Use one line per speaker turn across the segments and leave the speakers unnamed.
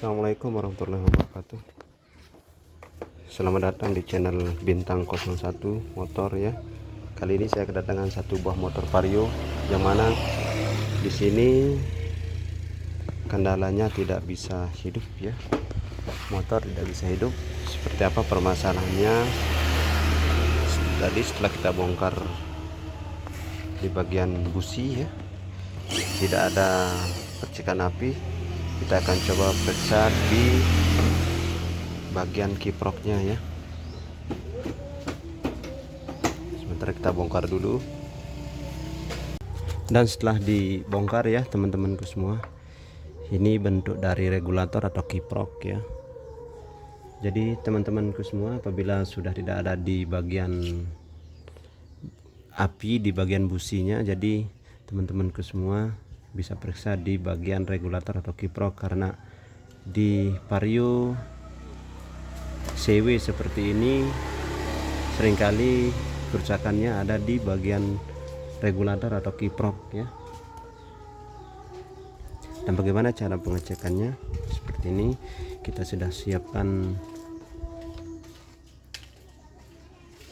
Assalamualaikum warahmatullahi wabarakatuh. Selamat datang di channel Bintang 01 Motor ya. Kali ini saya kedatangan satu buah motor Vario yang mana di sini kendalanya tidak bisa hidup ya. Motor tidak bisa hidup. Seperti apa permasalahannya? Tadi setelah kita bongkar di bagian busi ya, tidak ada percikan api. Kita akan coba periksa di bagian kiproknya ya. Sebentar kita bongkar dulu. Dan setelah dibongkar ya teman-temanku semua, ini bentuk dari regulator atau kiprok ya. Jadi teman-temanku semua, apabila sudah tidak ada di bagian api di bagian businya, jadi teman-temanku semua bisa periksa di bagian regulator atau kiprok, karena di Vario CW seperti ini seringkali kerusakannya ada di bagian regulator atau kiprok ya. Dan bagaimana cara pengecekannya? Seperti ini, kita sudah siapkan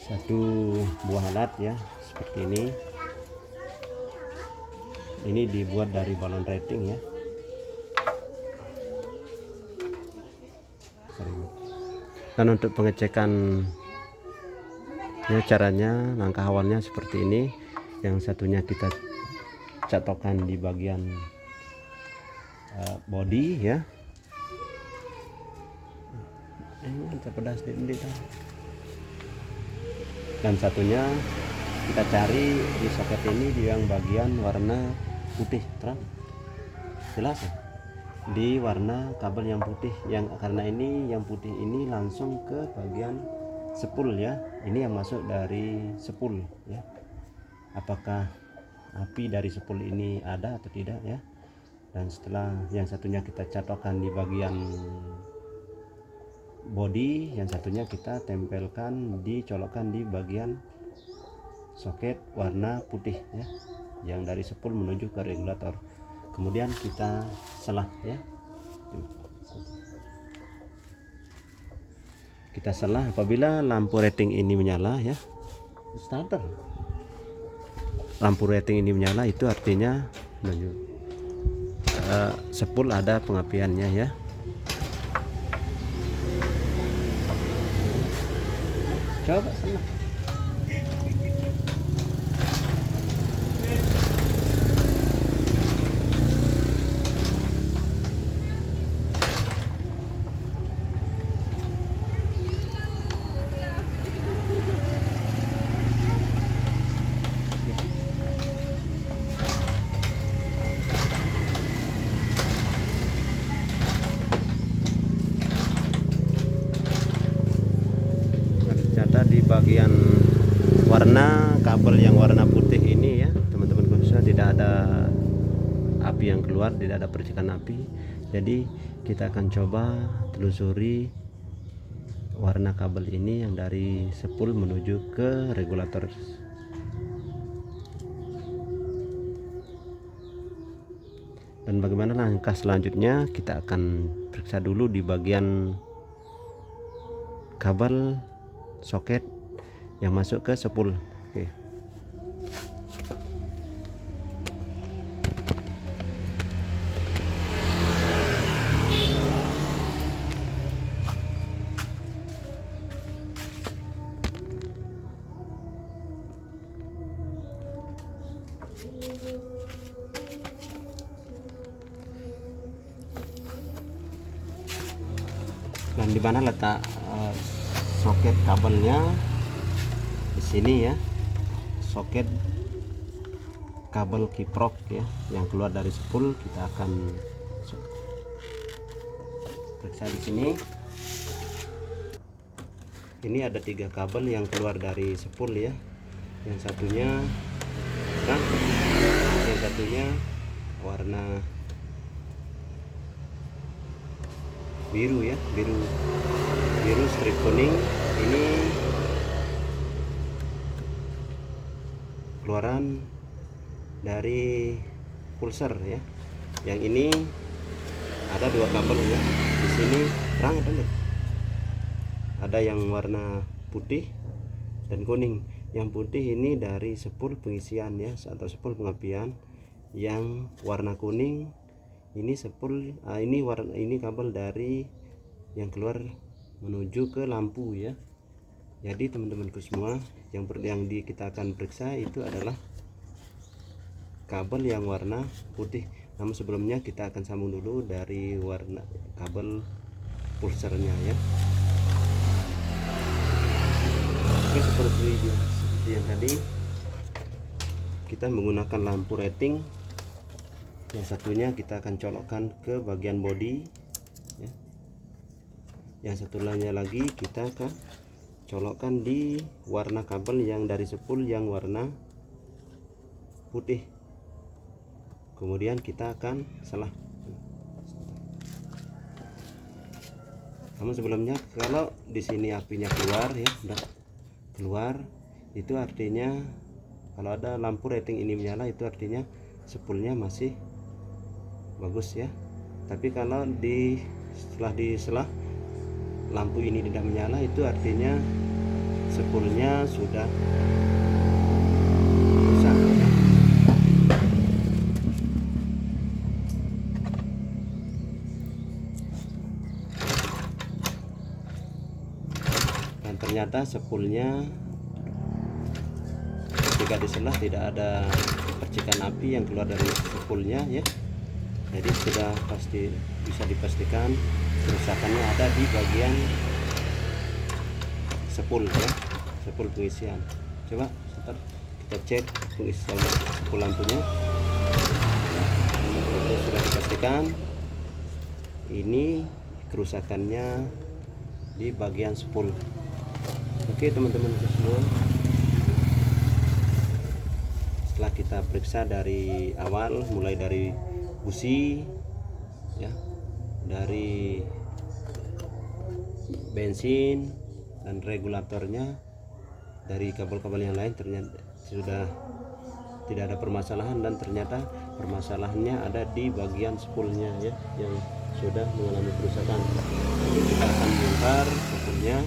satu buah alat ya, seperti ini. Ini dibuat dari balon rating ya. Dan untuk pengecekan ya, caranya langkah awalnya seperti ini. Yang satunya kita catokkan di bagian body ya. Pedas dan satunya kita cari di soket ini di yang bagian warna putih terang, jelas ya? Di warna kabel yang putih, yang karena ini yang putih ini langsung ke bagian spool ya. Ini yang masuk dari spool ya. Apakah api dari spool ini ada atau tidak ya. Dan setelah yang satunya kita catokkan di bagian body, yang satunya kita tempelkan, dicolokkan di bagian soket warna putih ya, yang dari spool menuju ke regulator. Kemudian kita selah ya. Kita selah apabila lampu rating ini menyala ya. Starter. Lampu rating ini menyala, itu artinya spool ada pengapiannya ya. Coba selah. Ternyata di bagian warna kabel yang warna putih ini ya teman-teman, khususnya tidak ada api yang keluar, tidak ada percikan api. Jadi kita akan coba telusuri warna kabel ini yang dari spool menuju ke regulator. Dan bagaimana langkah selanjutnya? Kita akan periksa dulu di bagian kabel soket yang masuk ke spool. Oke. Dan di mana letak soket kabelnya? Di sini ya, soket kabel kiprok ya yang keluar dari spool. Kita akan periksa di sini. Ini ada 3 kabel yang keluar dari spool ya. Yang satunya terang, yang satunya warna biru ya, biru strip kuning. Ini keluaran dari pulser ya. Yang ini ada 2 kabel ya. Di sini terang ada enggak? Ada yang warna putih dan kuning. Yang putih ini dari sepul pengisian ya, atau sepul pengapian. Yang warna kuning ini sepul ini kabel dari yang keluar menuju ke lampu ya. Jadi teman-temanku semua, yang kita akan periksa itu adalah kabel yang warna putih. Namun sebelumnya kita akan sambung dulu dari warna kabel pulsernya ya. Oke, seperti yang tadi kita menggunakan lampu rating. Yang satunya kita akan colokkan ke bagian bodi ya. Yang satu lainnya lagi kita akan colokkan di warna kabel yang dari sepul yang warna putih. Kemudian kita akan selah. Namun sebelumnya, kalau di sini apinya keluar ya, udah keluar, itu artinya kalau ada lampu rating ini menyala, itu artinya sepulnya masih bagus ya. Tapi kalau setelah lampu ini tidak menyala, itu artinya sepulnya sudah rusak ya. Dan ternyata sepulnya ketika diselah tidak ada percikan api yang keluar dari sepulnya ya. Jadi sudah pasti bisa dipastikan kerusakannya ada di bagian sepul ya, sepul pengisian. Coba sebentar kita cek pengisian sepul lampunya. Nah, sudah dipastikan ini kerusakannya di bagian sepul. Oke teman-teman semua, setelah kita periksa dari awal, mulai dari busi ya, dari bensin dan regulatornya, dari kabel-kabel yang lain, ternyata sudah tidak ada permasalahan. Dan ternyata permasalahannya ada di bagian spoolnya ya, yang sudah mengalami kerusakan. Jadi kita akan bongkar spoolnya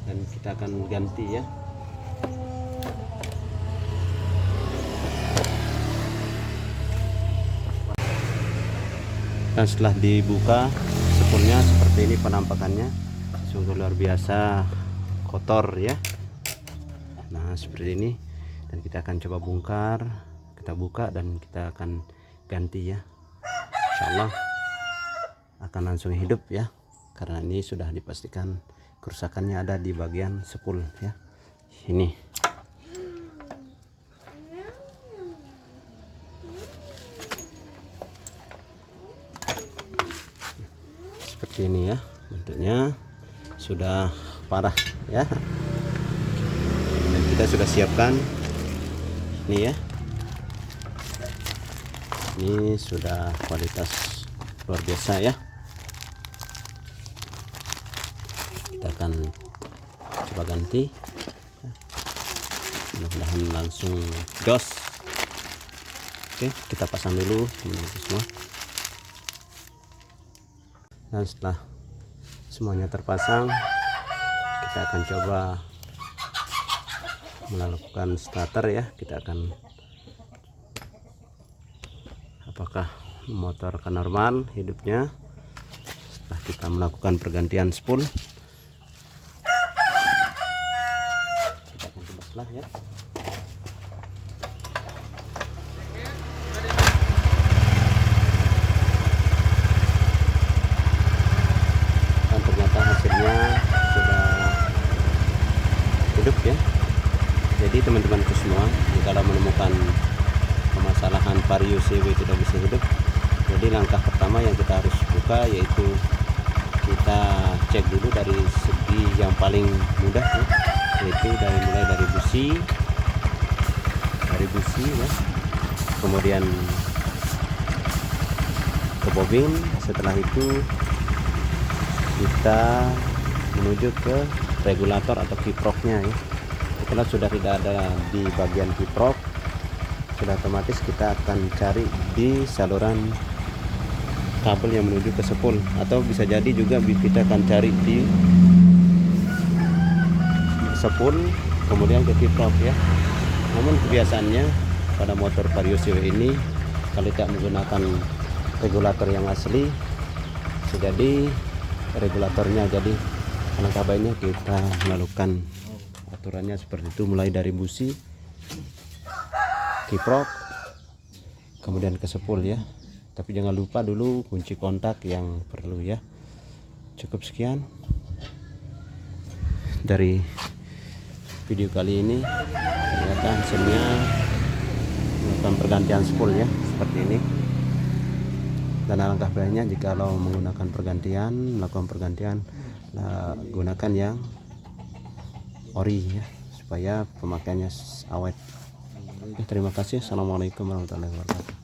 dan kita akan ganti ya. Dan setelah dibuka spoolnya seperti ini penampakannya, sungguh luar biasa kotor ya. Nah seperti ini, dan kita akan coba bongkar, kita buka dan kita akan ganti ya. Insyaallah akan langsung hidup ya, karena ini sudah dipastikan kerusakannya ada di bagian spool ya. Ini seperti ini ya, bentuknya sudah parah ya. Dan kita sudah siapkan ini ya, ini sudah kualitas luar biasa ya. Kita akan coba ganti, mudah-mudahan langsung jos. Oke, kita pasang dulu teman-teman semua. Dan setelah semuanya terpasang, kita akan coba melakukan starter ya. Kita akan apakah motor akan normal hidupnya setelah kita melakukan pergantian spool. Kita akan coba setelah ya. Hasilnya sudah hidup ya. Jadi teman-temanku semua, kalau menemukan permasalahan vario CW tidak bisa hidup, jadi langkah pertama yang kita harus buka yaitu kita cek dulu dari segi yang paling mudah ya, yaitu mulai dari busi ya, kemudian ke bobin. Setelah itu kita menuju ke regulator atau kiproknya ya. Kalau sudah tidak ada di bagian kiprok, sudah otomatis kita akan cari di saluran kabel yang menuju ke spool, atau bisa jadi juga kita akan cari di spool kemudian ke kiprok ya. Namun kebiasaannya pada motor Vario CW ini kalau tidak menggunakan regulator yang asli, jadi regulatornya, jadi alangkah baiknya kita melakukan aturannya seperti itu, mulai dari busi, kiprok, kemudian ke spool ya. Tapi jangan lupa dulu kunci kontak yang perlu ya. Cukup sekian dari video kali ini. Ternyata hasilnya melakukan pergantian spool ya, seperti ini. Dan alangkah baiknya jika lo melakukan pergantian, gunakan yang ori ya, supaya pemakaiannya awet. Terima kasih. Assalamualaikum warahmatullahi wabarakatuh.